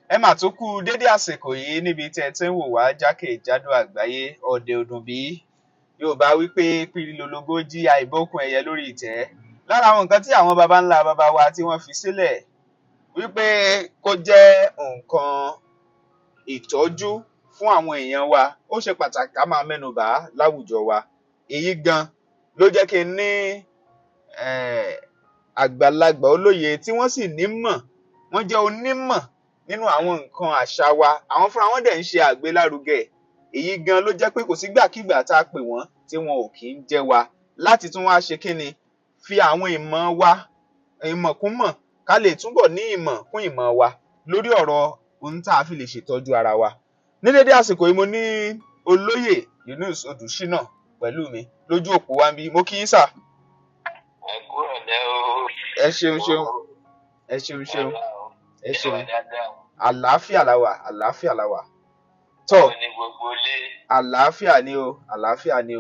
ẹ mà tún kú dédé àsìkò yìí níbi tí ẹ ti ń wò wá jákèjádò àgbáyé. Ọdẹ ọdún bí Yorùbá wípé pírí lológó jí àìbókun ẹyẹ lórí ìtẹ́. Lára àwọn nǹkan tí àwọn baba ńlá baba wa tí wọ́n fi sílẹ̀ wípé kó jẹ́ nǹkan ìtọ́jú fún àwọn èèyàn wa, ó ṣe pàtàkì ká máa mẹ́nubà láwùjọ wa. Èyí gan ló jẹ́ kí n ní àgbàlagbà olóye tí wọ́n sì nímọ̀, wọ́n jẹ́ onímọ̀ nínú àwọn nǹkan àṣà wa. Àwọn fúnra wọn dẹ̀ ń ṣe àgbélárugẹ. Èyí gan ló jẹ́ pé kò sígbàkígbà tá a pè wọ́n tí wọn ò kì í jẹ́ wa láti tún wá ṣe kíni, fi àwọn ìmọ̀ wa, ìmọ̀ kún mọ̀, ká lè túbọ̀ ní ìmọ̀ kún ìmọ̀ wa lórí ọ̀rọ̀ ohun tá a fi lè ṣètọ́jú ara wa. Ní dédé àsìkò yìí mo ní olóyè Yunus Odùṣínà pẹ̀lú mi lójú òpó wa ń bí. Mo kí yín sà. Ẹ kúrò lẹ́ o. Ẹ ṣeun. Àlàáfíà la wà. Tọ́ ní gbogbo ilé. Àlàáfíà ni o. Àwọn náà ní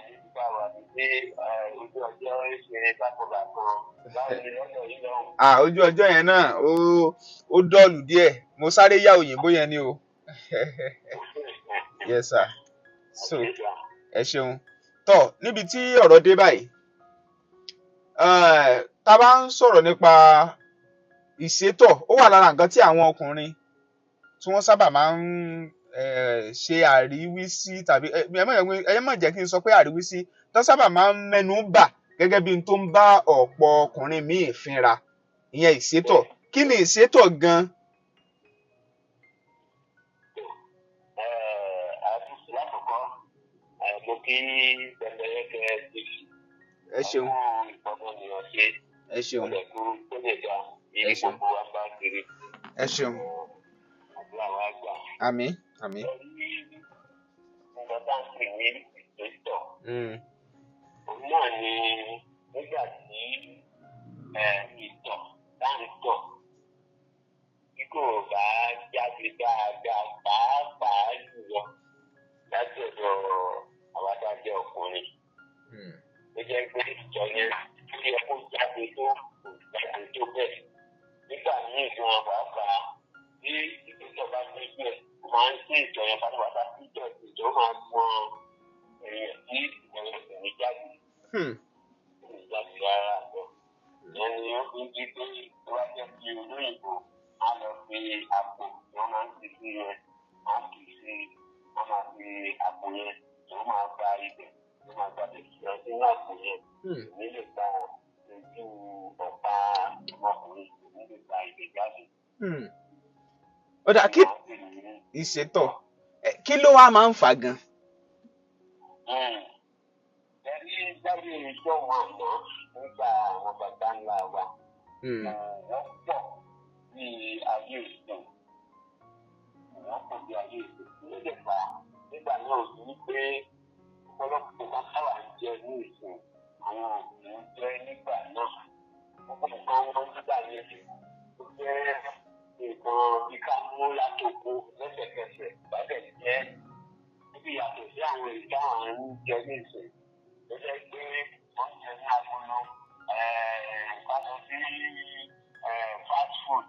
nígbà wà ní pé ojú ọjọ́ ṣe bákọ̀bákan. Báwo ni lọ́dọ̀ yìí lọ́hùn? Ojú ọjọ́ yẹn náà ó dọ́ọ̀lù díẹ̀. Mo sáré yá òyìnbó yẹn ni o. Yes sir. So ẹ ṣeun. Tọ́ níbi tí ọ̀rọ̀ dé báyìí, tá bá ń sọ̀rọ̀ nípa ìsétọ̀, ó wà lára nǹkan tí àwọn ọkùnrin tí wọ́n sábà máa ń ṣe àríwísí tàbí ẹ má jẹ́ kí n sọ pé àríwísí, tó sábà máa ń mẹ́nu bà gẹ́gẹ́ bí n tó ń bá ọ̀pọ̀ ọkùnrin míì fínra, ìyẹn ìsétọ̀. Kí ni ìsétọ̀ gan? Lákòókò mo kí bẹ̀rẹ̀ ẹ ṣeun. Ẹ ṣeun. Ẹ ṣeun. Ẹ ṣeun. Àmín. Nǹkan tá ń pè ní ìsétọ̀. Òun náà ni nígbà tí ìtọ̀ tá ń tọ̀ tí kò bá jáde dáadáa, pàápàá jùlọ láti ọ̀dọ̀ àwọn adájọ́ ọkùnrin. Ó jẹ́ pé ìtọ̀ yẹn tí ẹ kó jáde tó kò jáde tó bẹ́ẹ̀. Nígbà míì gan pàápàá tí ìtọ̀ bá gbé bẹ́ẹ̀, ó máa ń ṣe ìtọ̀ yẹn pátápátá sí ìtọ̀ máa gbọ́n èèyàn tí ìtọ̀ kò ní jáde. Kò ní jáde rárá àtọ̀. Ìyẹn ni ó fi ń jí pé tó bá jẹ́ kí olóyìnbó á lọ fi àpò tí wọ́n máa ń fi sí yẹn, á kì í sí, wọ́n máa fi àpò yẹn tó máa gba ibẹ̀, tó máa gba bẹ̀rẹ̀ lọ sínú àpò yẹn. Èmi lè gba ojú ọ̀pá ọmọkùnrin, èmi lè gba ibẹ̀ jáde. Ó dà kí ìsétọ̀ kí ló wá máa ń fà gan? Ẹni jáde ìjọ wọn àná nígbà àwọn bàbá ńlá wa. Wọ́n pọ̀ bí ayé ìsìn. Ló lè fà á nígbà náà ní pé ọ̀pọ̀lọpọ̀ nǹkan táwa ń jẹ ní ìsìn àwọn òbí ń jẹ nígbà náà. Ọ̀pọ̀ nǹkan wọn nígbà yẹn ó jẹ́ nǹkan bí ká mú látòkó lẹ́sẹ̀kẹsẹ̀ bàbẹ̀ jẹ́ níbi yàtọ̀ sí àwọn èyí táwọn ń jẹ ní ìsìn. Ó jẹ́ pé wọ́n jẹ ní agolo, ká lọ sí fast food,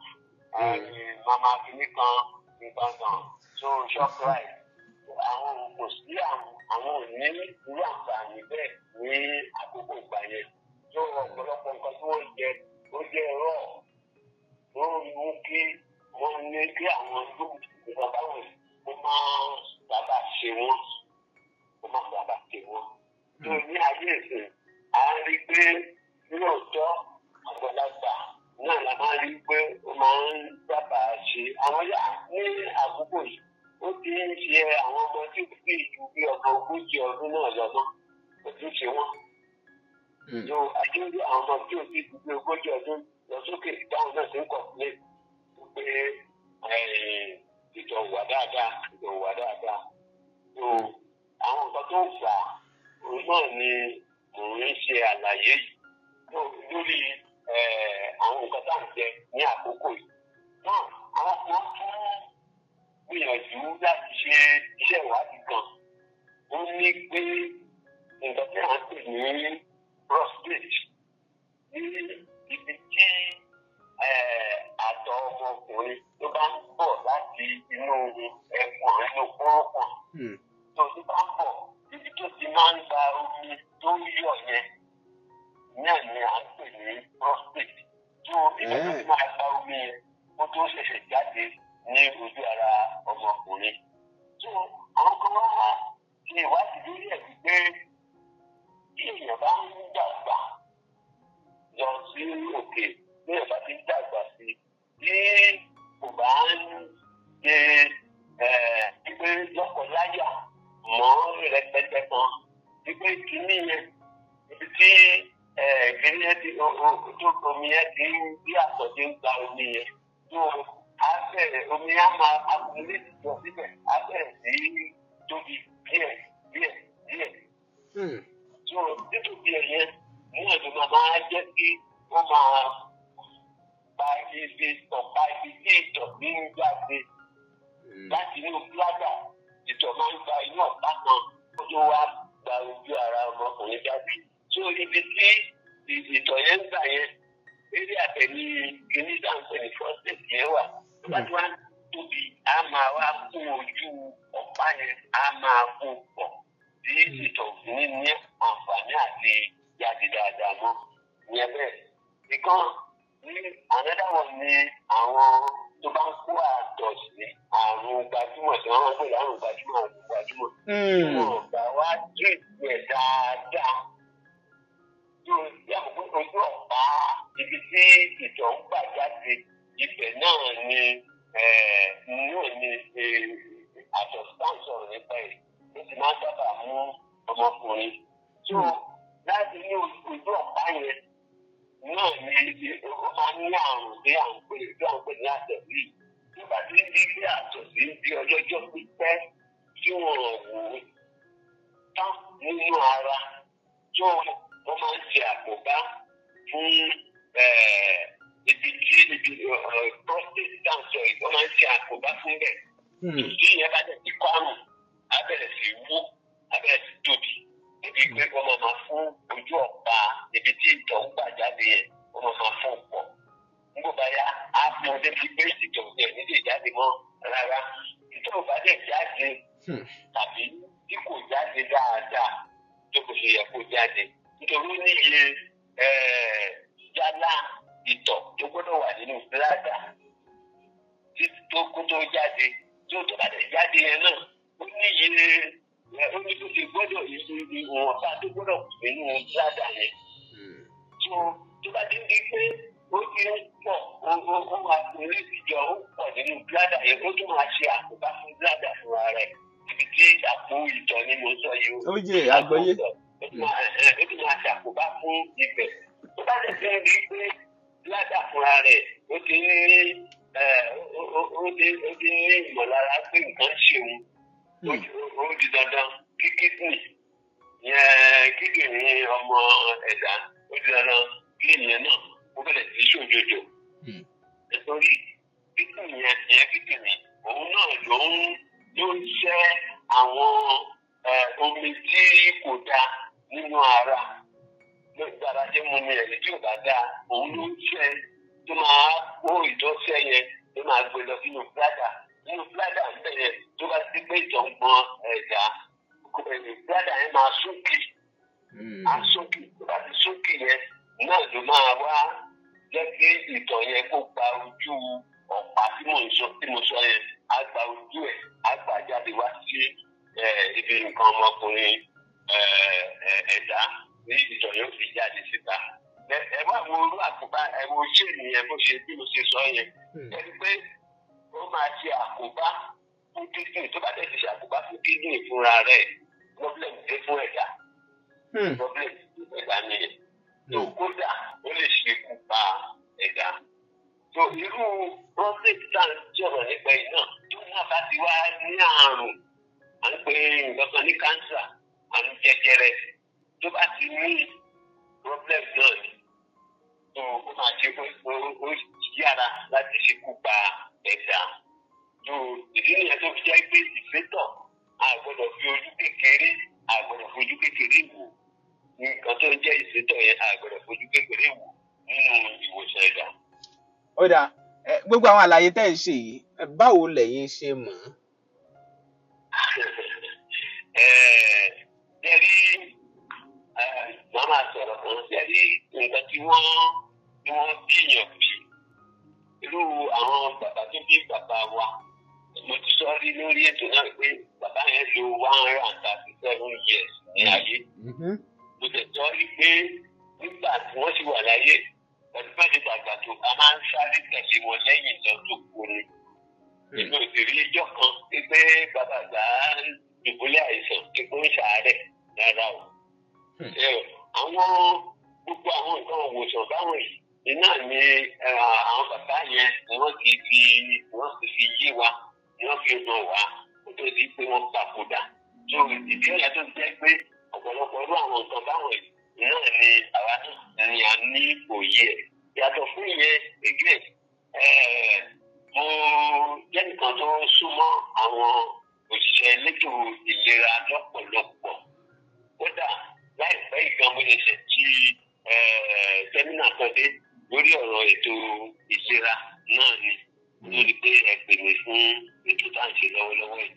mama kìnnìkan nǹkan kan, so Shoprite. Àwọn kò sí àwọn ò ní irú àǹfààní bẹ́ẹ̀ ní àkókò ìgbà yẹn. So ọ̀pọ̀lọpọ̀ nǹkan tí wọ́n jẹ ó jẹ́ rọ̀. Ó mú kí wọ́n ní kí àwọn ìgbà báwọn ó máa sábà ṣe wọ́n. So ní ayé ìsìn, a rí pé lóòótọ́ àgbàlagbà náà la máa rí pé ó máa ń sábà ṣe. Àwọn yà ní àkókò yìí ó ti ń ṣe àwọn ọmọ tí ó fi ju bí ọmọ 40 ọdún náà lọ́nà ó ti ń ṣe wọ́n. So àdéhùn àwọn ọmọ tí ó fi ju bí 40 ọdún lọ sókè dáhùn náà ti ń kọ̀ọ̀lé pé ìtọ̀ wà dáadáa. So àwọn nǹkan tó ń fà òun náà ni òun ń ṣe àlàyé yìí lórí àwọn nǹkan tá à ń jẹ ní àkókò yìí. Náà àwọn kan tún gbìyànjú láti ṣe iṣẹ́ ìwádìí kan. Ó ní pé nǹkan tí à ń pè ní prostate ní ibi tí àtọ̀ ọmọ inú ẹ̀pọ̀n inú kórópọ̀n. tó bá pọ̀ ibi tó ti máa ń gba omi tó ń yọ̀ yẹn náà ni à ń pè ní prostate. tó ibi tó ti máa gba omi yẹn kó tó ṣẹ̀ṣẹ̀ jáde ní ojú ara ọmọkùnrin. tó àwọn kan wá ṣe ìwádìí lórí ẹ̀ wípé bí èèyàn bá ń dàgbà lọ sí òkè bí èèyàn bá ti ń dàgbà sí bí kò bá ń ṣe wípé lọ́kọ̀láyà mọ́ rẹpẹtẹ kan wípé kìíní yẹn ibi tí kìíní yẹn ti tó omi yẹn ti ń bí àtọ̀dé ń gba omi yẹn tó abẹ́rẹ́ omi á máa akúlé jọ síbẹ̀ abẹ́rẹ́ sí tóbi díẹ̀. tó nítorí ẹ̀yẹn ní ẹ̀dùn máa jẹ́ kí wọ́n máa pa ibi tí ìtọ̀sí ń jáde láti inú bladda. Ìtọ̀ máa ń gba inú ọ̀pá kan tó wá gba ojú ara ọmọkùnrin jáde. tó ibi tí ìtọ̀ yẹn ń gbà yẹn eré àtẹ̀lé kìíní dáńpẹ́ ní prostate yẹn wà. tó bá ti wá tóbi á máa wá kún ojú ọ̀pá yẹn á máa kún pọ̀ tí ìtọ̀ òfin ní àǹfààní àti jáde dáadáa mọ́. ìyẹn bẹ́ẹ̀. ìkan ní another one ni àwọn tó bá ń kó àtọ̀ sí àrùn gbajúmọ̀ tí wọ́n máa ń pè láàrùn gbajúmọ̀. Wọ́n gbà wá tírìtì ẹ̀ dáadáa. tó yàgò pé ojú ọ̀pá ibi tí ìtọ̀ ń gbà jáde ibẹ̀ náà ni àtọ̀ sáǹsọ̀rọ̀ nípa ẹ̀ ó sì máa ń sábà mú ọmọkùnrin. tó láti ní ojú ọ̀pá yẹn náà ni ó máa ń ní àrùn tí à ń pè ní àtẹ̀wé. nígbà tí ń di ilé àtọ̀sí di ọlọ́jọ́ pípẹ́ tí wọ́n wò ó tán nínú ara tó wọ́n máa ń ṣe àkóbá fún ibi prostate cancer yìí wọ́n máa ń ṣe àkóbá fún bẹ́ẹ̀. tí ìyẹn bá dẹ̀ ti kọ́ àrùn á bẹ̀rẹ̀ sí wú á bẹ̀rẹ̀ sí tóbi. níbi pé wọ́n máa fún ojú ọ̀pá ibi tí ìtọ̀ ń gbà jáde yẹn wọ́n máa fún pọ̀. nígbà báyà á fún ọdẹ fi gbé ìtọ̀ yẹn nílé jáde mọ́ rárá. ìtọ̀ bá dẹ̀ jáde tàbí tí kò jáde dáadáa tó kò ṣe yẹ kó jáde. nítorí ní iye yálà ìtọ̀ tó gbọ́dọ̀ wà nínú bladda títí tó kó tó jáde tó bá dẹ̀ jáde yẹn náà ó ní iye ó ní tó ti gbọ́dọ̀ ìwọ̀nba tó gbọ́dọ̀ nínú bladda yẹn. tó bá ti di pé ó ti ń pọ̀ ó máa fi létí jọ ó pọ̀ nínú bladda yẹn ó tún máa ṣe àkóbá fún bladda fúnra rẹ̀ ibi tí àpò ìtọ̀ ni mo sọ yìí. ó jẹ́ àgbọ́yé. ó tún máa ṣe àkóbá fún ibẹ̀. tó bá dẹ̀ ti di pé bladda fúnra rẹ̀ ó ti ní ìmọ̀lára pé nǹkan ṣe òun. ó di dandan kí kídìní ọmọ ẹ̀dá ó di dandan kí ìyẹn náà ó bẹ̀rẹ̀ sí ṣòjòjò. nítorí kídìní òun náà ló ń ṣẹ́ àwọn omi tí kò dáa nínú ara. lóòótọ́ ara jẹ́ mu mi ẹ̀rí tí ò bá dáa òun ló ń ṣẹ́ tó máa kó ìdọ́sẹ́ yẹn tó máa gbé lọ sínú bladda. nínú bladda ń bẹ̀rẹ̀ tó bá ti pé ìtọ̀ ń gbọ́n ẹ̀dá bladda yẹn máa súnkì. asókè tó bá ti súnkì yẹn náà ló máa wá jẹ́ kí ìtọ̀ yẹn kó gba ojú ọ̀pá tí mo sọ yẹn á gba ojú ẹ̀ á gbà jáde wá sí ibi nǹkan ọmọkùnrin ẹ̀dá ní ìtọ̀ yóò fi jáde síta. ẹ wá wo orú àkóbá ẹ wo ṣé ènìyàn bó ṣe bí mo ṣe sọ yẹn ẹni pé ó máa ṣe àkóbá fún kíndìnrín tó bá dẹ̀ ti ṣe àkóbá fún kíndìnrín fúnra rẹ̀ problem dé fún ẹ̀dá. problem dé ẹ̀dá nìyẹn. tó kódà ó lè ṣe ikú pa ẹ̀dá. tó irú prostate tá à ń sọ̀rọ̀ nípa ẹ̀ náà tó náà bá ti wá ní àrùn à ń pè nǹkan kan ní cancer àrùn jẹjẹrẹ tó bá ti ní problem náà ni tó o máa ṣe ó yára láti ṣekú pa ẹ̀dá. tó ìdí nìyẹn tó fi jẹ́ pé ìfẹ́tọ̀ àgbọ̀dọ̀ fi ojú kékeré àgbọ̀dọ̀ fojú kékeré wò nǹkan tó ń jẹ́ ìfẹ́tọ̀ yẹn àgbọ̀dọ̀ fojú kékeré wò nínú ìwòsàn ẹ̀dá. ó dáa gbogbo àwọn àlàyé tẹ́ ẹ̀ ṣe yìí báwo lẹ̀yin ṣe mọ̀? Jẹ́rí wọ́n máa sọ̀rọ̀ kan jẹ́rí nǹkan tí wọ́n bíyàn bí irú àwọn bàbá tó bí bàbá wa. Mo ti sọ rí lórí ètò náà pé bàbá yẹn lo 137 years ní ayé. Mo tẹ̀ sọ rí pé nígbà tí wọ́n sì wà láyé pẹ̀lú bẹ́ẹ̀ dàgbà tó a máa ń sáré tẹ̀lé wọn lẹ́yìn lọ tó kú ni. Èmi ò sì rí ijọ́ kan pé bàbá àgbà dùbúlẹ̀ àìsàn pé kó ń ṣàárẹ̀ rárá o. Àwọn gbogbo àwọn nǹkan òwòsàn báwọn yìí iná ni àwọn bàbá yẹn ni wọ́n ti fi yé wa ni wọ́n fi hàn wá kó tó di pé wọ́n papòdà. So ìdí ọ̀yà tó jẹ́ pé ọ̀pọ̀lọpọ̀ irú àwọn nǹkan báwọn yìí iná ni àwa náà ni a ní òye ẹ̀. Yàtọ̀ fún ìyẹn again mo jẹ́ nìkan tó súnmọ́ àwọn òṣìṣẹ́ elétò ìlera lọ́pọ̀lọpọ̀. Kódà láìpẹ́ ìgbà mo lè ṣe tí sẹ́mínà kan dé lórí ọ̀rọ̀ ètò ìlera náà ni lórí pé ẹ pè mí fún ètò tá à ń ṣe lọ́wọ́lọ́wọ́ yìí.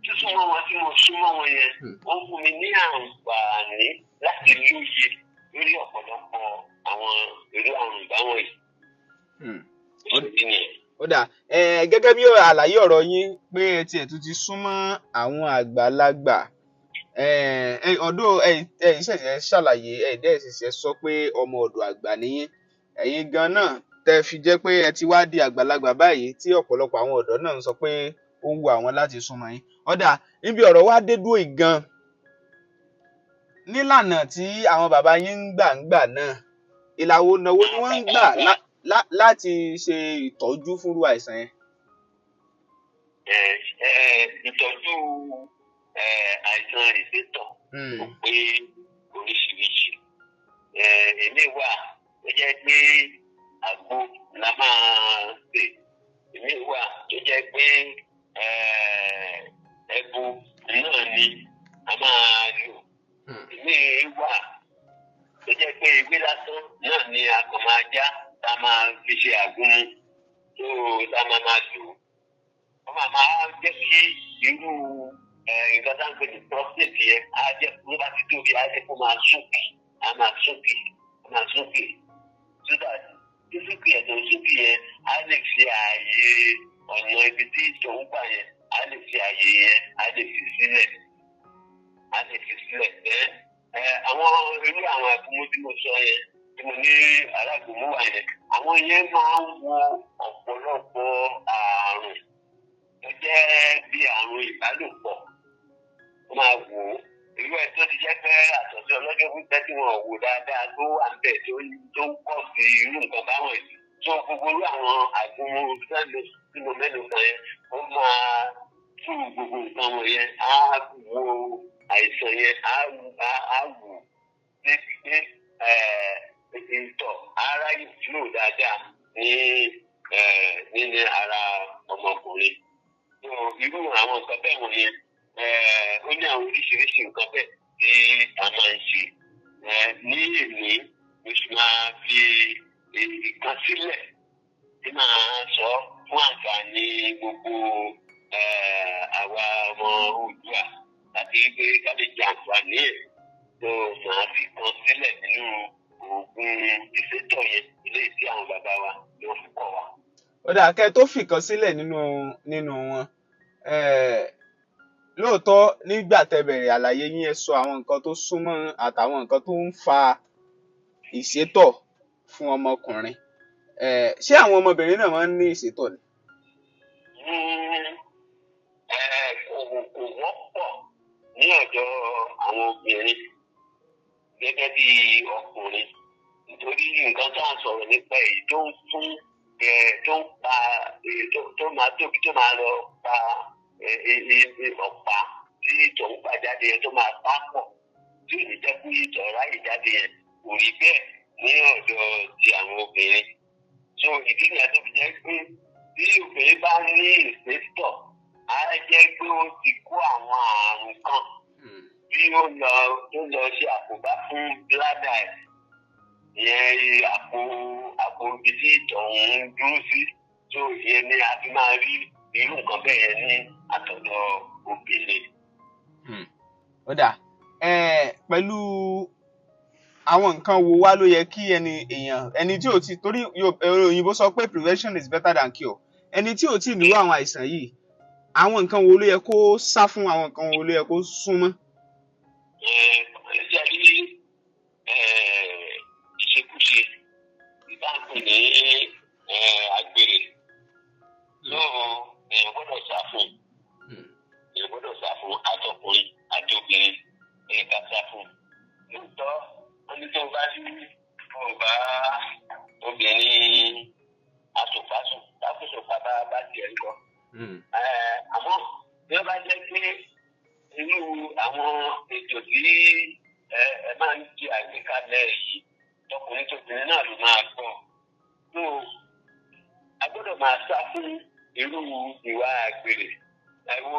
Tó súnmọ́ wọn tí mo súnmọ́ wọn yẹn ó fún mi ní àǹfààní láti lóye lórí ọ̀pọ̀lọpọ̀ àwọn irú àrùn báwọn yìí. Ó dà gẹ́gẹ́ bí àlàyé ọ̀rọ̀ yín pé ẹ tiẹ̀ tún ti súnmọ́ àwọn àgbàlagbà ọ̀dọ̀ ìṣẹ̀ṣẹ̀ ṣàlàyé ìṣẹ̀ṣẹ̀ sọ pé ọmọ ọ̀dọ̀ àgbà nìyẹn ẹ̀yin gan náà tẹ́ fi jẹ́ pé ẹ ti wá di àgbàlagbà báyìí tí ọ̀pọ̀lọpọ̀ àwọn ọ̀dọ́ náà ń sọ pé ó ń wo àwọn láti súnmọ́ yín. Ó dà níbi ọ̀rọ̀ wá dé dúró ìgan nílànà tí àwọn bàbá yín ń gbà náà ìlàwó náwó ni wọ́n ń gbà láti ṣe ìtọ́jú fúnrú àìsàn yẹn. Ìtọ́jú àìsàn ìsétọ̀ ó pé oríṣiríṣi. Èmi wà tó jẹ́ pé àgbo la máa ṣe. Èmi wà tó jẹ́ pé ẹbu náà ni a máa lò. Èmi wà tó jẹ́ pé ewé lásán náà ni a kàn máa já tá a máa fi ṣe àgúnmu tó tá a máa lò. Wọ́n máa jẹ́ kí irú nǹkan tá à ń pè ní prostate yẹn á jẹ́ kó bá ti tóbi á jẹ́ kó máa súnkì á máa súnkì so that tí súnkì yẹn tó súnkì yẹn á lè fi ààyè ọ̀nà ibi tí ìtọ̀ ń gbà yẹn á lè fi ààyè yẹn á lè fi sílẹ̀ àwọn irú àwọn àgúnmu tí mo sọ yẹn tí mo ní alágúnmu wà yẹn àwọn yẹn máa ń wo ọ̀pọ̀lọpọ̀ àrùn tó jẹ́ bí àrùn ìbálòpọ̀ máa wò ó irú ẹ̀ tó ti jẹ́ pé àtọ̀sí ọlọ́jọ́ pípẹ́ tí wọ́n wò dáadáa tó wà níbẹ̀ tó ń pọ̀ sí irú nǹkan báwọn yìí tó gbogbo irú àwọn àgúnmu sẹ́nu tí mo mẹ́nu kan yẹn ó máa tú gbogbo nǹkan wọ̀nyẹn á wo àìsàn yẹn á wò débi pé ìtọ̀ ara yìí flow dáadáa nínú ara ọmọkùnrin. Irú àwọn nǹkan bẹ́ẹ̀ wọ̀nyẹn ó ní àwọn oríṣiríṣi nǹkan bẹ́ẹ̀ tí a máa ń ṣe. Ní èmi mo sì máa fi ìkan sílẹ̀ tí máa sọ fún àǹfààní gbogbo àwa ọmọ Oòduà àti pé ká lè jẹ àǹfààní ẹ̀ tó máa fi kan sílẹ̀ nínú oògùn ìsétọ̀ yẹn eléyìí tí àwọn bàbá wa ni wọ́n fi kọ́ wa. Ó dà kẹ́ tó fìkan sílẹ̀ nínú wọn lóòótọ́ nígbà tẹ́ bẹ̀rẹ̀ àlàyé yín ẹ sọ àwọn nǹkan tó súnmọ́ àtàwọn nǹkan tó ń fa ìsétọ̀ fún ọmọkùnrin ṣé àwọn ọmọbìnrin náà máa ń ní ìsétọ̀ ni? Kò wọ́pọ̀ ní ọ̀dọ̀ àwọn obìnrin gẹ́gẹ́ bí ọkùnrin nítorí nǹkan tó ń sọ̀rọ̀ nípa èyí tó ń fún tó ń pa tó máa tóbi tó máa lọ pa ọ̀pá tí ìtọ̀ ń gbà jáde yẹn tó máa bá pọ̀ tí ò ní jẹ́ kí ìtọ̀ ráyè jáde yẹn kò rí bẹ́ẹ̀ ní ọ̀dọ̀ ti àwọn obìnrin. So ìdí nìyẹn tó fi jẹ́ pé bí obìnrin bá ní ìsétọ̀ á jẹ́ pé ó ti kó àwọn àrùn kan bí ó lọ ṣe àkóbá fún bladder ẹ̀ ìyẹn àpò ibi tí ìtọ̀ ń dúró sí tó ìyẹn ni a fi máa rí irú nǹkan bẹ́ẹ̀ ní àtọ̀dọ̀ obìnrin. Ó dà pẹ̀lú àwọn nǹkan wo wá ló yẹ kí ẹni tí ò tí torí òyìnbó sọ pé prevention is better than cure, ẹni tí ò tí nírú àwọn àìsàn yìí àwọn nǹkan wo ló yẹ kó sá fún, àwọn nǹkan wo ló yẹ kó súnmọ́? Ṣé rí ìṣekúṣe ìdáǹpè ní àgbèrè èèyàn gbọ́dọ̀ sá fún àtọkùnrin àti obìnrin ẹ̀ka sá fún. Lóòótọ́ wọ́n ní tó bá rí ọba obìnrin àtòpásùn lákòóso bàbá bá tiẹ̀ lọ. Àmọ́ bí wọ́n bá jẹ́ pé irú àwọn ètò tí ẹ máa ń ṣe àgbékalẹ̀ yìí tọkùnrin tóbìnrin náà ló máa gbọ́. So a gbọ́dọ̀ máa sá fún irú ìwà àgbèrè, irú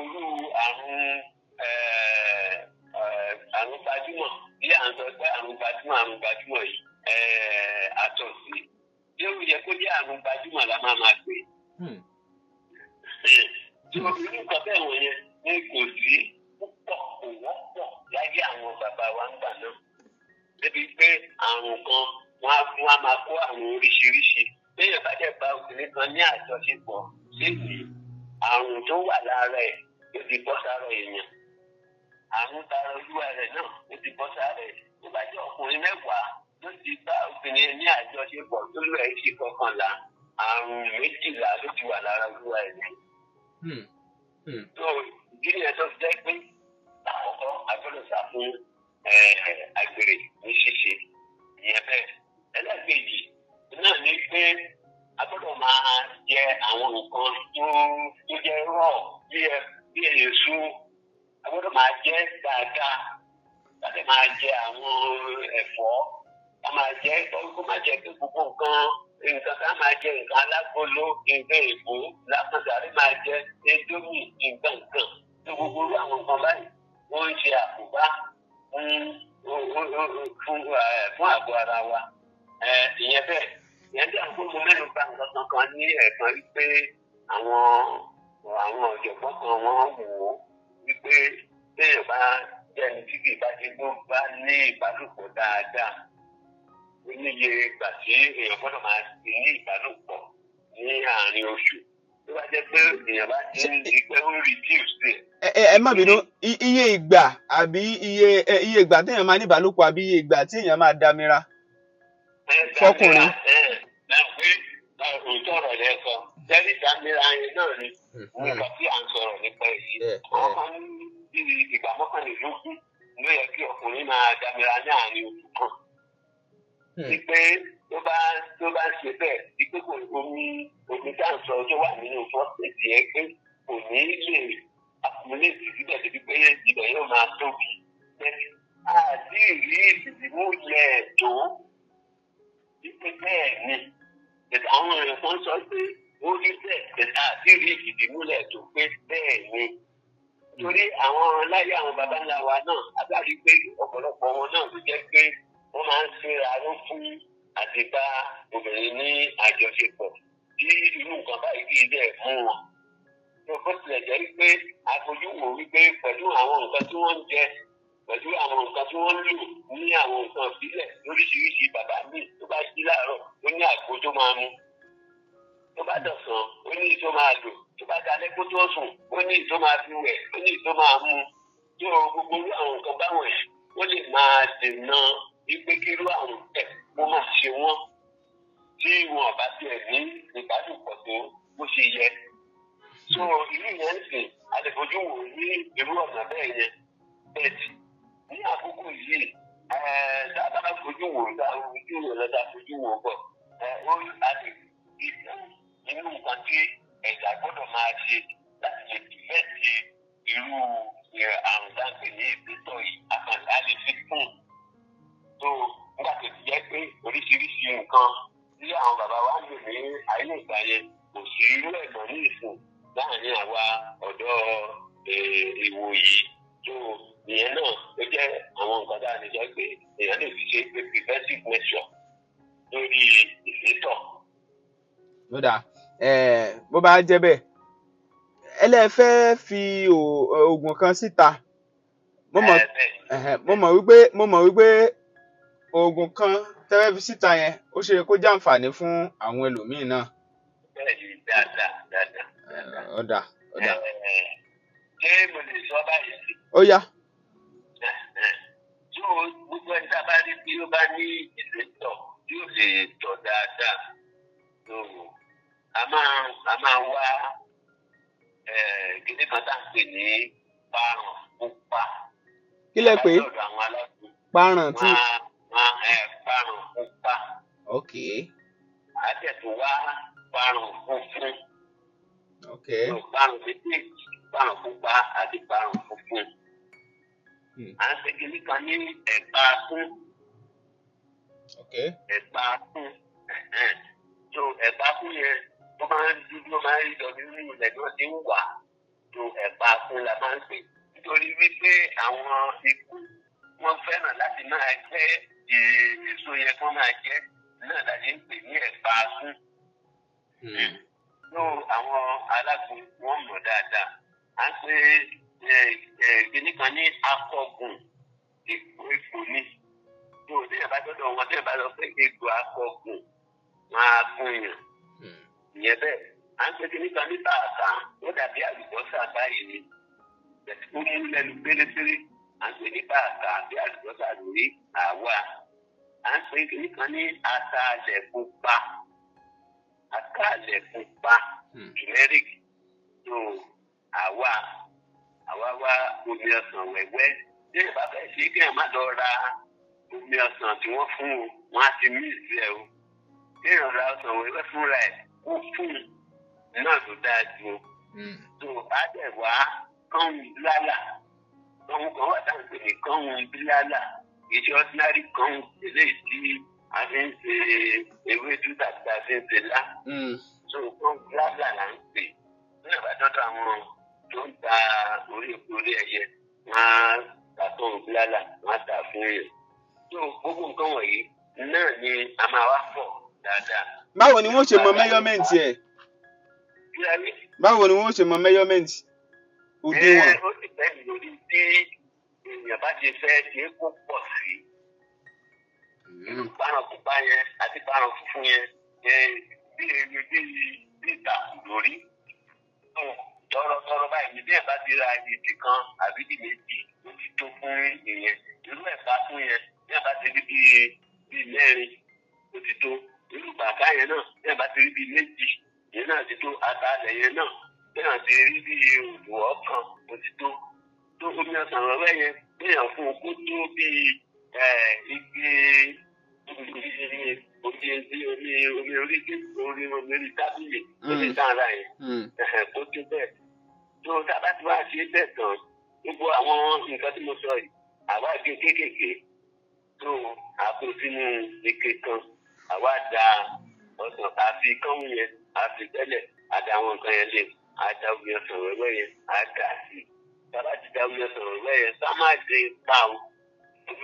àrùn gbajúmọ̀ bí à ń sọ pé àrùn gbajúmọ̀ yìí àtọ̀sí tí ó yẹ kó jẹ́ àrùn gbajúmọ̀ la máa pè. Tí irú nǹkan bẹ́ẹ̀ wọ̀nyẹn ní kò sí púpọ̀ kò wọ́pọ̀ láyé àwọn bàbá wa ń gbà náà. Débi pé àrùn kan wọ́n á máa kó àrùn oríṣiríṣi. Béèyàn bá dẹ̀ bá obìnrin kan ní àjọṣepọ̀ léyìí, àrùn tó wà lára ẹ̀ ló ti bọ́ sára èèyàn. Àrùn tara olúwa rẹ̀ náà ló ti bọ́ sára ẹ̀. Tó bá jẹ́ ọkùnrin 10 ló ti bá obìnrin ní àjọṣepọ̀ tó lù ẹ́ sí 11, àrùn 12 ló ti wà lára olúwa ẹ̀ ní. So ìdí nìyẹn tó jẹ́ pé àkọ́kọ́ agbọ́dọ̀ sá fún àgbèrè ní ṣíṣe ìyẹn bẹ́ẹ̀. Ẹlẹ́gbẹ̀jì náà ní pé a gbọ́dọ̀ máa jẹ àwọn nǹkan tó jẹ́ rọ̀ bí èso. A gbọ́dọ̀ máa jẹ dáadáa, láti máa jẹ àwọn ẹ̀fọ́, ká máa jẹ kó má jẹ pé gbogbo nǹkan ká máa jẹ nǹkan alágolo, nǹkan èbó lápàtàrí máa jẹ indomie nǹkan tó gbogbo àwọn nǹkan báyìí wọ́n ń ṣe àkóbá fún àgọ́ ara wa. Ìyẹn bẹ́ẹ̀. Ìyẹn tí àwọn gbogbo mẹ́nu bá nǹkan kan ní ẹ̀kan rí pé àwọn ọ̀jọ̀gbọ́n kan wọ́n wò ó wípé téèyàn bá jẹ́ ẹni tí kì í bá ti tó bá ní ìbálòpọ̀ dáadáa, ó níye ìgbà tí èèyàn gbọ́dọ̀ máa ti ní ìbálòpọ̀ ní àárín oṣù. Tó bá jẹ́ pé èèyàn bá ti ń di pé ó ń reduce. Ẹ má bínú, iye ìgbà àbí iye ìgbà téèyàn máa ní ìbálòpọ̀ àbí iye ìgbà téèyàn máa dámira fọkùnrin. Òótọ́ ọ̀rọ̀ yẹn sọ, jẹ́rí dámira yẹn náà ni nígbà tí à ń sọ̀rọ̀ nípa èyí. Wọ́n máa ń bí ìgbà 21 ló yẹ kí ọkùnrin máa dámira ní àárín oṣù kan. Wípé tó bá ṣe bẹ́ẹ̀, wípé kò omi tá à ń sọ tó wà nínú fọ́sẹ̀tì yẹn pé kò ní lè àkúmúlẹ̀tì síbẹ̀ débi pé ibẹ̀ yóò máa tóbi. Àti ìrí ìdìbò yẹn tó wípé bẹ́ẹ̀ ni. Àwọn èèyàn kan sọ pé ó rí bẹ́ẹ̀ àti ìrí ìdìmúlẹ̀ tó pé bẹ́ẹ̀ ni. Torí àwọn láyé àwọn baba ńlá wa náà, a bá rí pé ọ̀pọ̀lọpọ̀ wọn náà ló jẹ́ pé wọ́n máa ń ṣe àárọ̀ fún àti bá obìnrin ní àjọṣepọ̀ tí irú nǹkan báyìí kì í dẹ̀ mú wọn. Bó tilẹ̀ jẹ́ wípé àfojú wò wípé pẹ̀lú àwọn nǹkan tí wọ́n ń jẹ, pẹ̀lú àwọn nǹkan tí wọ́n ń lò ní àwọn nǹkan ìbílẹ̀ lóríṣiríṣi, bàbá mi tó bá jí láàárọ̀ ó ní àgbo tó máa mu. Tó bá dọ̀sán ó ní ìtó máa lò. Tó bá dalẹ́ kó tó sùn ó ní ìtó máa fi wẹ̀, ó ní ìtó máa mu. Tó gbogbo irú àwọn nǹkan báwọn yìí ó lè máa dènà wípé kí irú àwọn kó máa ṣe wọ́n tí wọn bá tiẹ̀ ní ìbálòpọ̀ tó bó ṣe yẹ. So irú yẹn ń sìn a lè fojú wò ní irú ọ̀nà bẹ́ẹ̀ yẹn. Bẹ́ẹ̀ ní àkókò yìí dáadáa fojú wò fojú wò bọ̀. Ó àti inú nǹkan tí ẹ̀dá gbọ́dọ̀ máa ṣe láti lè pìfẹ́ẹ̀tì irú àrùn dáńpé ní ìpẹ́tọ̀ yìí àkàndá lè fi kún. So nígbà tó ti jẹ́ pé oríṣiríṣi nǹkan tí àwọn bàbá wa ń lò ní ayé ìgbà yẹn kò sí irú ẹ̀gbọ́n ní ìsìn láàrin àwa ọ̀dọ́ ìwò yìí. So ìyẹn náà ó jẹ́ àwọn nǹkan dáa níjọ́ pé èèyàn lè fi ṣe pé preventive measure lórí ìsétọ̀. Ó dáa. Bó bá jẹ́ bẹ́ẹ̀, ẹlẹ́fẹ́ fi oògùn kan síta. Mo mọ̀ wípé oògùn kan tẹ́fẹ́ fi síta yẹn ó ṣe kó jàǹfààní fún àwọn ẹlòmíín náà. Bẹ́ẹ̀ni, dáadáa. Ó dáa. Ṣé mo lè sọ báyìí sí? Ó yá. Tí gbogbo ẹni tá a bá rí bí ó bá ní ìsétọ̀ tí ó lè tọ̀ dáadáa, a máa wá kíní kan tá à ń pè ní parun pupa. Kí lẹ pé? Parun tí. Parun pupa. Ok. Àtẹ̀tún wá parun funfun. Ok. Parun méjèèjì, parun pupa àti parun funfun. À ń ṣe kíní kan ní ẹ̀pà fún. Ok. Ẹ̀pà fún. So ẹ̀pà fún yẹn ó máa ń dúdú, ó máa ń rí lọ nínú ilẹ̀ náà tí ń wà. So ẹ̀pà fún la máa ń pè. Nítorí wípé àwọn ikú wọ́n fẹ́ràn láti máa jẹ èso yẹn kí wọ́n máa jẹ náà láti ń pè ní ẹ̀pà fún. So àwọn alágbo wọ́n mọ̀ dáadáa. À ń pè kíní kan ní akọgùn egbò ní. So téèyàn bá dọ́dọ̀ wọn, téèyàn bá lọ pé egbò akọgùn máa fún yàn. Ìyẹn bẹ́ẹ̀. À ń pè kíní kan ní tààtà, ó dàbí àlùbọ́sà báyìí ni. Ó mú lẹ́nu pérépéré. À ń pè ní tààtà àbí àlùbọ́sà lórí àwa. À ń pè kíní kan ní ataalẹ̀ pupa. Ataalẹ̀ pupa turmeric. So àwa wá omi ọsàn wẹ́wẹ́. Bí ẹ bá fẹ́ ṣe kí ẹ má lọ ra omi ọsàn tí wọ́n fún o, wọ́n á ti mí ìsí ẹ o. Kí èèyàn ra ọsàn wẹ́wẹ́ fúnra ẹ̀ kó fún náà tó dáa ju o. So á dẹ̀ wá kọ́hún bílálà. Kọ́hún kan wà táwọn pè ní kọ́hún bílálà. Ìṣe ordinary kọ́hún eléyìí tí a fi ń ṣe ewédú tàbí a fi ń ṣe lá. So kọ́hún bílálà là ń pè. Ní àbádọ́dọ̀ àwọn tó ń ta orí ẹyẹ, wọ́n á ta kọ́hún bílálà, wọ́n á tà fún èèyàn. So gbogbo nǹkan wọ̀nyí náà ni a máa wá fọ̀ dáadáa. Báwo ni wọ́n ṣe mọ mẹ́yọ́mẹ́ǹtì ẹ̀? Báwo ni wọ́n ṣe mọ mẹ́yọ́mẹ́ǹtì? Òdiwọ̀n. Ó sì bẹ́ẹ̀ lórí tí èèyàn bá ti fẹ́ ṣe é kó pọ̀ sí. Parun pupa yẹn àti parun funfun yẹn bí èrè bí ìtàkùn lórí. Tọrọ báyìí ní bí ẹ̀ bá ti ra ìdí kan àbí ìdí méjì ó ti tó fún ìyẹn. Irú ẹ̀fà fún yẹn bí ẹ̀ bá ti rí bíi mẹ́rin ó ti tó. Irú bàtà yẹn náà bí ẹ̀ bá ti rí bíi méjì yẹn náà ti tó. Àtàlẹ̀ yẹn náà bí ẹ̀ ti rí bíi òwò kan ó ti tó. Tó omi ọsàn wẹ́wẹ́ yẹn bí ẹ̀ fún un kó tó bíi igi omi orí tábìlì omi sára yẹn kó tó bẹ́ẹ̀. Tó tábà tí wàá ṣe bẹ́ẹ̀ tán gbogbo àwọn nǹkan tí mo sọ yìí àwa gé kéékèèké tó àpò sínú ike kan àwa da ọsàn àfi kánwó yẹn àfi tẹ́lẹ̀ àdá àwọn nǹkan yẹn lè àdá omi ọsàn wẹ́wẹ́ yẹn àdá sí i. Tábà ti da omi ọsàn wẹ́wẹ́ yẹn sá máa dé pa o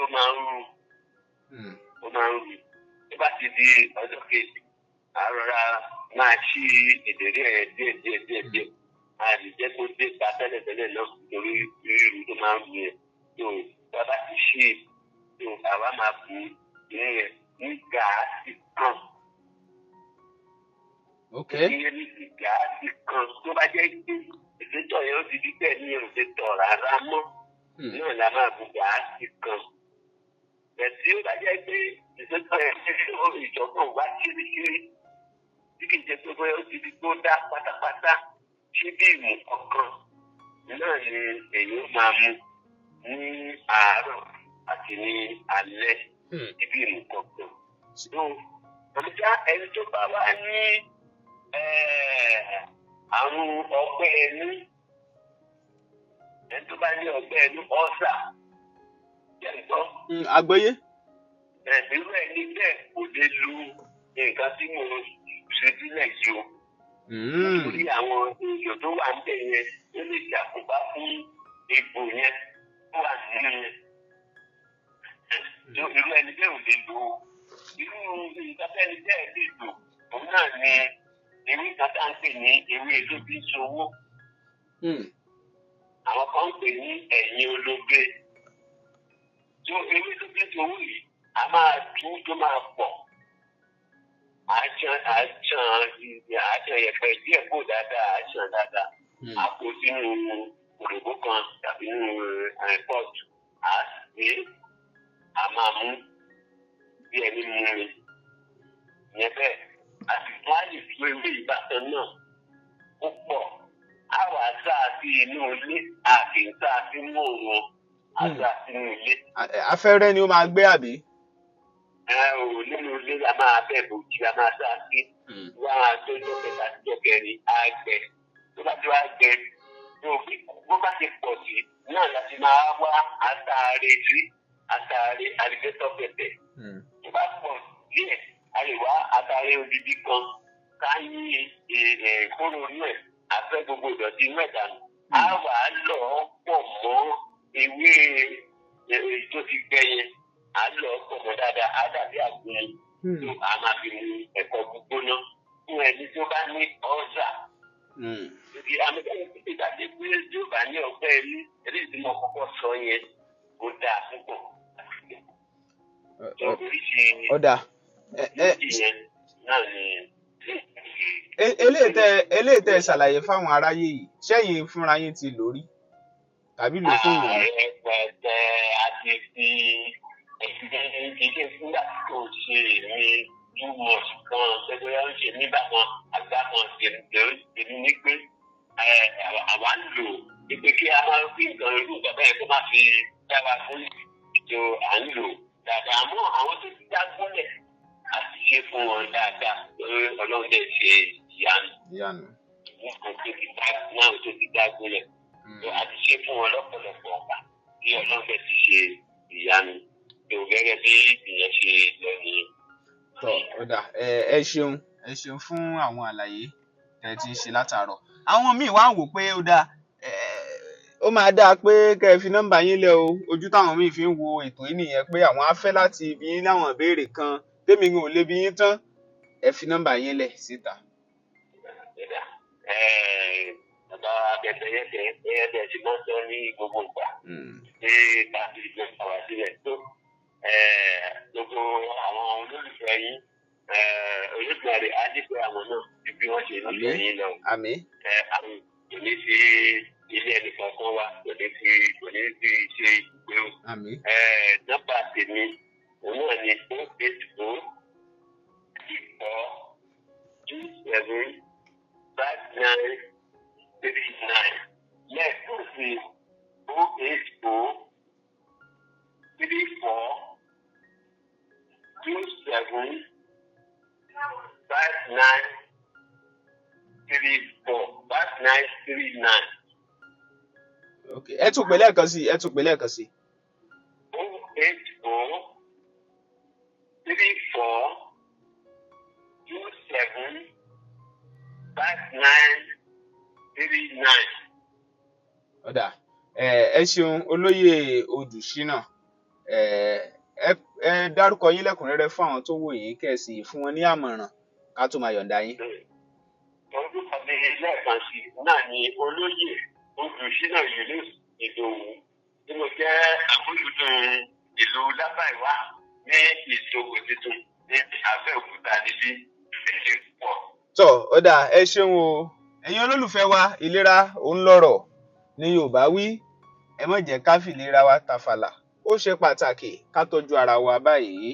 ó máa ń rú. Ó máa ń rú. Tó bá ti di ọjọ́ kejì àrọ̀ra máa ṣí ìdérí ẹ̀ díẹ̀. A lè jẹ́ kó dé pa tẹ́lẹ̀tẹ́lẹ̀ náà torí ríru tó máa ń rú yẹn. Tó tábà ti ṣí tó àwa máa bu ìyẹn ní gàásì kan. Ìyẹn ní gàásì kan tó bá jẹ́ pé ìṣètò yẹn ó ti di bẹ́ẹ̀ ní ìṣètò rárá mọ́. Náà la máa bu gàásì kan. Bẹ̀sí ó bá jẹ́ pé ìṣètò yẹn ti orí ìjọ̀gbọ̀n wá kíríkírí. Tí kì í jẹ́ pé bóyá ó ti di tó dá pátápátá. Ṣíbí ìmù ọ̀kan náà ni èyí máa mú ní àárọ̀ àti ní alẹ́ ṣíbí ìmù ọ̀kan. So àmọ́já ẹni tó bá wá ní àrùn ọgbẹ́ ẹnu, ẹni tó bá ní ọgbẹ́ ẹnu ọ́sà jẹ́ ìgbọ́. Àgbọ́yé. Irú ẹni bẹ́ẹ̀ kò lè lu nǹkan tí mo ṣe sílẹ̀ yìí o. Nítorí àwọn èèyàn tó wà ń bẹ̀ yẹn ó lè ṣàkóbá fún egbò yẹn tó wà nínú yẹn. Irú ẹni bẹ́ẹ̀ ò lè lo irú ìtọ́sẹ́ni bẹ́ẹ̀ lè lò òun náà ni ewé kan tá à ń pè ní ewé tó fi ń ṣòwò. Àwọn kan ń pè ní ẹ̀yìn olóbe. Tó ewé tó fi ń ṣòwò yìí a máa tú tó máa pọ̀. Àṣàn yẹ̀pẹ̀ díẹ̀ kó dáadáa, àṣàn dáadáa. Àpò sínú òròbó kan tàbí nínú pọ́ọ̀tù. À sí a máa mú bí ẹni mú mi. Ìyẹn bẹ́ẹ̀, àsìkò á lè tú ewé ìbátan náà ó pọ̀. A wà sáà sí inú ilé, a kì í sáà sí mú òun, a sáà sínú ilé. Afẹ́rẹ́ ni ó máa gbé àbí? Nínú ilé a máa bẹ̀ bòjì, a máa sáà sí. Wọ́n á tó jọ́kẹ́ láti jọ́kẹ́ ní àgbẹ̀. Tó bá ti wá gbẹ, bó bá ti pọ̀ sí, náà láti máa wá àtàrí àlìgẹ́tọ̀ pẹ̀pẹ̀. Tó bá pọ̀ díẹ̀, a lè wá àtàrí odidi kan ká yí kóró inú ẹ̀, àfẹ́ gbogbo ìdọ̀tí inú ẹ̀ dànù. A wà á lọ pọ̀ mọ́ ewé tó ti gbẹ yẹn, a lọ pọ̀ mọ́ dáadáa, á dàbí àgbọn. Tó a máa fi mu ẹ̀kọ́ gbígbóná fún ẹni tó bá ní ọ́sà. Ìdàgbé pé tí ó bá ní ọgbẹ́ ẹni, eléyìí tí mo kọ́kọ́ sọ yẹn, ó dáa púpọ̀. Ọ̀dà. Eléyìí tẹ́ ṣàlàyé fáwọn aráyé yìí, ṣẹ́yìn fúnra yín ti lò rí tàbí lò fún ìlú? Àti fi ìdílé fúngbà tó ṣe èmi túmọ̀ kan ṣẹ́gbẹ́ ń ṣe nígbà kan àgbà kan èmi ní pé àwa ń lò pé kí a máa fi nǹkan irú bàbá yẹn kó má fi dára fún ètò à ń lò dáadáa. Àmọ́ àwọn tó ti dá gúnlẹ̀ àti ṣe fún wọn dáadáa lórí ọlọ́run dẹ̀ ṣe ìyanu. Nǹkan tó ti dá gúnlẹ̀ àti ṣe fún wọn lọ́pọ̀lọpọ̀ ọ̀gbà tí ọlọ́run dẹ̀ ti ṣe ìyanu. Tó gẹ́gẹ́ bí ìyẹn ṣe lọ nìyẹn. Ọ̀dà ẹ ṣeun fún àwọn àlàyé tẹ́ ti ń ṣe látàárọ̀. Àwọn míì wá ń wò pé ó dáa ó máa dáa pé kẹ́ ẹ fi nọ́mbà yín lẹ̀ o. Ojú táwọn míì fi ń wo ètò yìí nìyẹn pé àwọn á fẹ́ láti bí yín láwọn ìbéèrè kan tèmi ò lè bí yín tán. Ẹ fi nọ́mbà yín lẹ̀ síta. Bàbá Bẹ̀bẹ̀yẹkẹ ti máa ń sọ ní gbogbo ìgbà pé káàkiri ìgbésẹ̀ wá sílẹ̀ tó gbogbo àwọn olólùfẹ́ yín olùdarí adìpẹ́ àwọn náà bí wọ́n ṣe nífẹ̀ẹ́ yín lọ. Àmín. Àwọn kò ní fi ilé ẹnì kankan wá, kò ní fi ṣe ìgbé o. Àmín. Nọ́mbà tèmi òun náà ni 08034275939. Lẹ́ẹ̀kan sí 5939. Okay. Ẹ tún pè lẹ́ẹ̀kan sí. 08034275939. Ọ̀dà ẹ ṣeun olóyè Odùṣínà. Ẹ dárúkọ yín lẹ́kùnrẹ́rẹ́ fún àwọn tó wò yín kẹ́ ẹ sì fún wọn ní àmọ̀ràn ká tó máa yọ̀ǹda yín. Orúkọ mi lẹ́ẹ̀kan sí náà ni olóyè Odùṣínà Yunus Ìdòwú tí mo jẹ́ àmójútó ìlú Lábàìwá ní Ìṣòwò tuntun ní Abẹ́òkúta níbí ẹ̀ṣẹ̀ pọ̀. Ọ̀dà ẹ ṣeun o. Ẹ̀yin olólùfẹ́ wa, ìlera òun lọ́rọ̀ ní Yorùbá wí. Ẹ má jẹ́ ká fìlera wa tàfàlà. Ó ṣe pàtàkì ká tọ́jú ara wa báyìí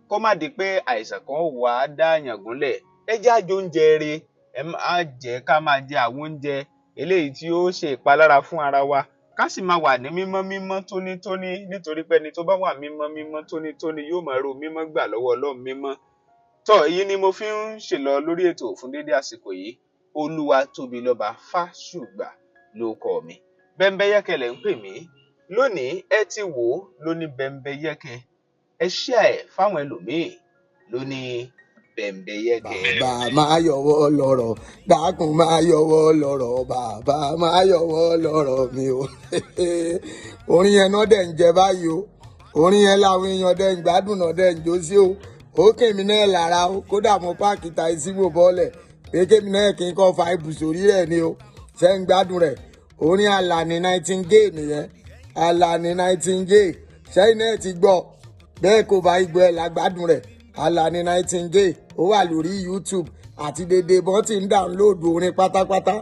kó má di pé àìsàn kan wà á dá àyàn gúnlẹ̀. Ẹ jẹ́ àjọ oúnjẹ rere, ẹ má jẹ́ ká máa jẹ àwọn oúnjẹ eléyìí tí ó ṣe ìpalára fún ara wa. Ká sì máa wà ní mímọ́ tónítóní nítorí pé ẹni tó bá wà mímọ́ tónítóní yóò máa ro mímọ́ gbà lọ́wọ́ Ọlọ́run mímọ́. Èyí ni mo fi ń ṣèlọ lórí ètò fún dédé àsìkò yìí. Olúwatóbilọ́ba Fásùgbà lórúkọ mi. Bẹ́mbẹ́yẹ́kẹ́ lẹ̀ ń pè mí. Lónìí ẹ ti wò ó lóní Bẹ́mbẹ́yẹ́kẹ́. Ẹ share ẹ̀ fáwọn ẹlòmíì lóní Bẹ́mbẹ́yẹ́kẹ́. Bàbá máa yọwọ́ lọ́rọ̀, dákun máa yọwọ́ lọ́rọ̀, bàbá máa yọwọ́ lọ́rọ̀ mi o. Orin yẹn náà dẹ̀ ń jẹ báyìí o. Orin yẹn làwọn èèyàn dẹ̀ ń gbádùn náà dẹ̀ ń jó sí o. ó kèmí náà lára o kódà mo páàkì ta ìsíbò bọ́ọ̀lẹ̀ pé kèmí náà kí n kọ́ fa ibùsòrí rẹ̀ ni o ṣe ń gbádùn rẹ̀ orin Alani Nightingale nìyẹn Alani Nightingale ṣẹ́yìn náà ti gbọ́ bẹ́ẹ̀ kò bá igbó ẹ̀ lágbádùn rẹ̀ Alani Nightingale ó wà lórí YouTube àti dédé bọ́n ti ń dáńlóòdù orin pátápátá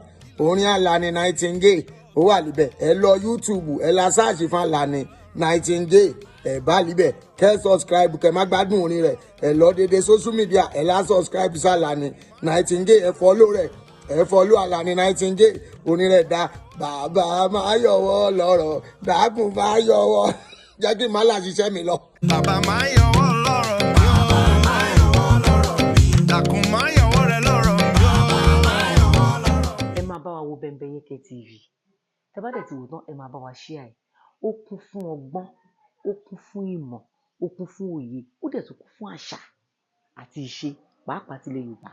orin Alani Nightingale ó wà níbẹ̀ ẹ lọ YouTube ẹ la sáàṣì fún Alani Nightingale ẹ bá níbẹ̀ kẹ́ subscribe kẹ́ má gbádùn orin rẹ̀ ẹ lọ dédé social media ẹ la subscribe sí Alani Nightingale ẹ follow rẹ̀ ẹ follow Alani Nightingale orin rẹ̀ dá bàbá máa yọwọ́ lọ́rọ̀ dàgùn máa yọwọ́ jẹ́ kí n má là ṣiṣẹ́ mi lọ. Bàbá máa yọwọ́ lọ́rọ̀ mi ó. Bàbá máa yọwọ́ lọ́rọ̀ mi. Dàkún máa yọwọ́ rẹ̀ lọ́rọ̀ mi ó. Bàbá máa yọwọ́ lọ́rọ̀ mi. Ẹ máa bá wa wo Bembeyeke TV tẹ́ bá dẹ̀ ti wò tán ẹ máa bá wa share ẹ̀ ó kún fún ọgbọ́n ó kún fún ìmọ̀ ó kún fún òye ó dẹ̀ tún kún fún àṣà àti ìṣe pàápàá tilẹ̀ Yorùbá.